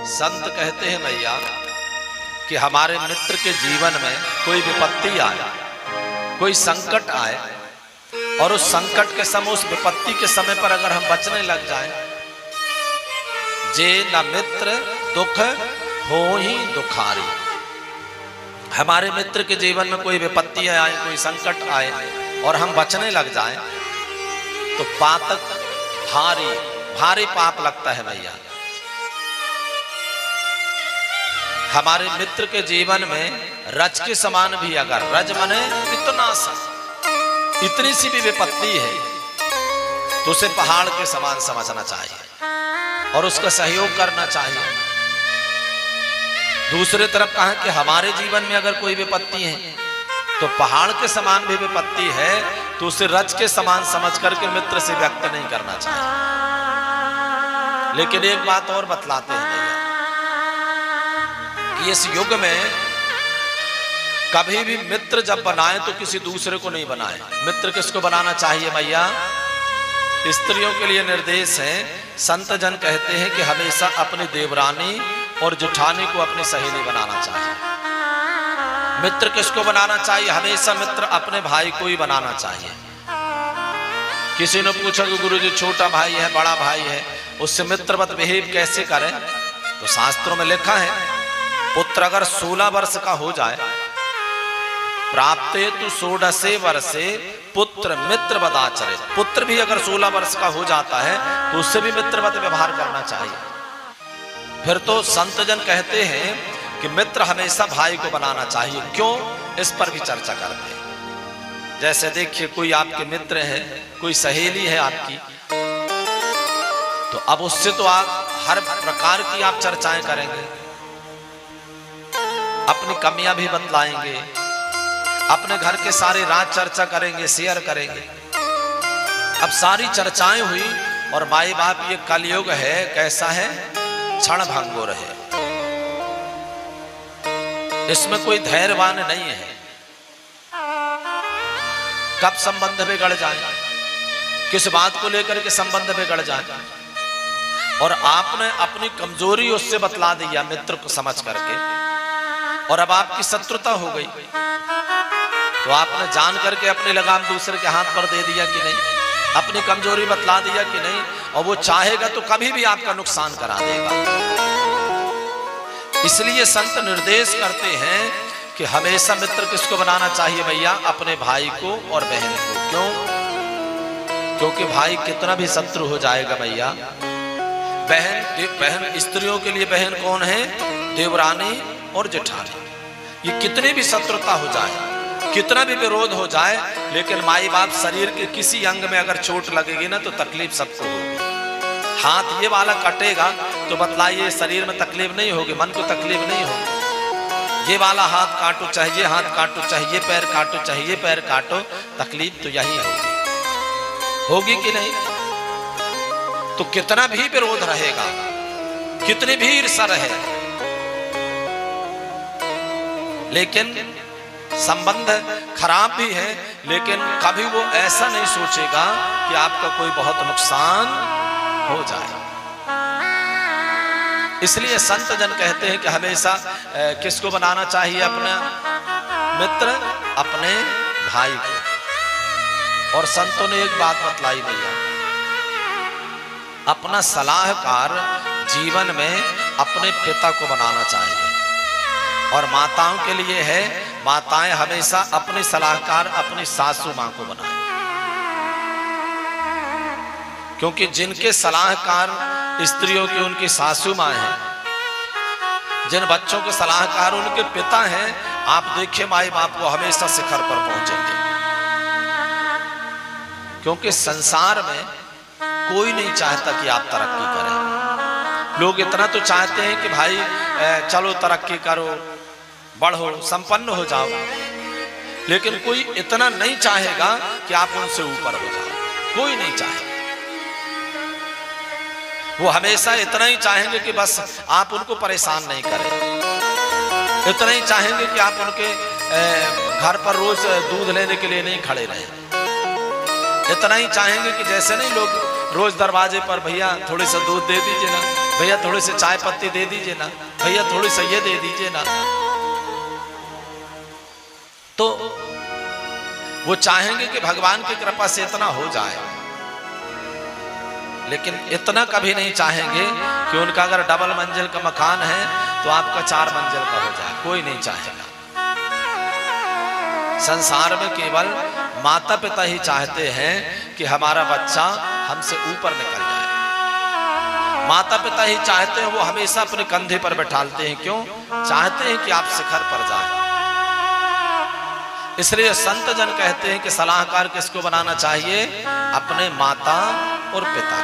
संत कहते हैं भैया कि हमारे मित्र के जीवन में कोई विपत्ति आए, कोई संकट आए और उस संकट के समय, उस विपत्ति के समय पर अगर हम बचने लग जाएं, जे न मित्र दुख हो ही दुखारी। हमारे मित्र के जीवन में कोई विपत्ति आए, कोई संकट आए और हम बचने लग जाएं तो पातक भारी भारी पाप लगता है भैया। हमारे मित्र के जीवन में रज के समान भी, अगर रज मने इतना सा, इतनी सी भी विपत्ति है तो उसे पहाड़ के समान समझना चाहिए और उसका सहयोग करना चाहिए। दूसरे तरफ कहा कि हमारे जीवन में अगर कोई विपत्ति है तो पहाड़ के समान भी विपत्ति है तो उसे रज के समान समझ करके मित्र से व्यक्त नहीं करना चाहिए। लेकिन एक बात और बतलाते हैं भैया कि इस युग में कभी भी मित्र जब बनाए तो किसी दूसरे को नहीं बनाए। मित्र किसको बनाना चाहिए भैया? स्त्रियों के लिए निर्देश है। संत जन कहते हैं कि हमेशा अपनी देवरानी और जेठानी को अपनी सहेली बनाना चाहिए। मित्र किसको बनाना चाहिए? हमेशा मित्र अपने भाई को ही बनाना चाहिए। किसी ने पूछा कि गुरुजी छोटा भाई है, बड़ा भाई है, उससे मित्रवत बिहेव कैसे करें? तो शास्त्रों में लिखा है, पुत्र अगर 16 वर्ष का हो जाए, प्राप्ते तु 16 वर्षे पुत्र मित्र बदाचरे। पुत्र भी अगर 16 वर्ष का हो जाता है तो उससे भी मित्रवत व्यवहार करना चाहिए। फिर तो संत जन कहते हैं कि मित्र हमेशा भाई को बनाना चाहिए। क्यों? इस पर भी चर्चा करते हैं। जैसे देखिए, कोई आपके मित्र है, कोई सहेली है आपकी, तो अब उससे तो आप हर प्रकार की आप चर्चाएं करेंगे, अपनी कमियां भी बतलाएंगे, अपने घर के सारे राज चर्चा करेंगे, शेयर करेंगे। अब सारी चर्चाएं हुई और माई बाप, ये कलयुग है, कैसा है? क्षण भंगुर है। इसमें कोई धैर्यवान नहीं है। कब संबंध बिगड़ जाए, किस बात को लेकर के संबंध बिगड़ जाए। और आपने अपनी कमजोरी उससे बतला दिया मित्र को समझ करके, और अब आपकी शत्रुता हो गई, तो आपने जान करके अपनी लगाम दूसरे के हाथ पर दे दिया कि नहीं? अपनी कमजोरी बतला दिया कि नहीं? और वो चाहेगा तो कभी भी आपका नुकसान करा देगा। इसलिए संत निर्देश करते हैं कि हमेशा मित्र किसको बनाना चाहिए भैया? अपने भाई को और बहन को। क्यों? क्योंकि भाई कितना भी शत्रु हो जाएगा भैया, बहन स्त्रियों के लिए बहन कौन है? देवरानी और जेठानी। ये कितनी भी शत्रुता हो जाए, कितना भी विरोध हो जाए, लेकिन माई बाप शरीर के किसी अंग में अगर चोट लगेगी ना तो तकलीफ सबको होगी। हाथ ये वाला कटेगा तो बतलाइए शरीर में तकलीफ नहीं होगी, मन को तकलीफ नहीं होगी। ये वाला हाथ काटो, चाहे ये हाथ काटो, चाहे ये पैर काटो, चाहे ये पैर काटो, तकलीफ तो यही होगी कि नहीं? तो कितना भी विरोध रहेगा, कितनी भी ईर्ष्या रहे, लेकिन संबंध खराब भी है, लेकिन कभी वो ऐसा नहीं सोचेगा कि आपका कोई बहुत नुकसान हो जाए। इसलिए संत जन कहते हैं कि हमेशा किसको बनाना चाहिए? अपना मित्र, अपने भाई को। और संतों ने एक बात बतलाई भैया, अपना सलाहकार जीवन में अपने पिता को बनाना चाहिए। और माताओं के लिए है, माताएं हमेशा अपनी सलाहकार अपनी सासू मां को बनाएं। क्योंकि जिनके सलाहकार स्त्रियों की उनकी सासू मां हैं, जिन बच्चों के सलाहकार उनके पिता हैं, आप देखिए माई बाप को हमेशा शिखर पर पहुंचेंगे। क्योंकि संसार में कोई नहीं चाहता कि आप तरक्की करें। लोग इतना तो चाहते हैं कि भाई चलो तरक्की करो, बढ़ो, संपन्न हो जाओ, लेकिन कोई इतना नहीं चाहेगा कि आप उनसे ऊपर हो जाओ। कोई नहीं चाहेगा। वो हमेशा इतना ही चाहेंगे कि बस आप उनको परेशान नहीं करें। इतना ही चाहेंगे कि आप उनके घर पर रोज दूध लेने के लिए नहीं खड़े रहें। इतना ही चाहेंगे कि जैसे नहीं लोग रोज दरवाजे पर, भैया थोड़ी सा दूध दे दीजिए ना, भैया थोड़ी सी चाय पत्ती दे दीजिए ना, भैया थोड़ी सी ये दे दीजिए ना। तो वो चाहेंगे कि भगवान की कृपा से इतना हो जाए, लेकिन इतना कभी नहीं चाहेंगे कि उनका अगर डबल मंजिल का मकान है तो आपका 4 मंजिल का हो जाए, कोई नहीं चाहेगा। संसार में केवल माता पिता ही चाहते हैं कि हमारा बच्चा हमसे ऊपर निकल जाए। माता पिता ही चाहते हैं, वो हमेशा अपने कंधे पर बैठालते हैं। क्यों चाहते हैं कि आप शिखर पर जाए। इसलिए संत जन कहते हैं कि सलाहकार किसको बनाना चाहिए? अपने माता और पिता।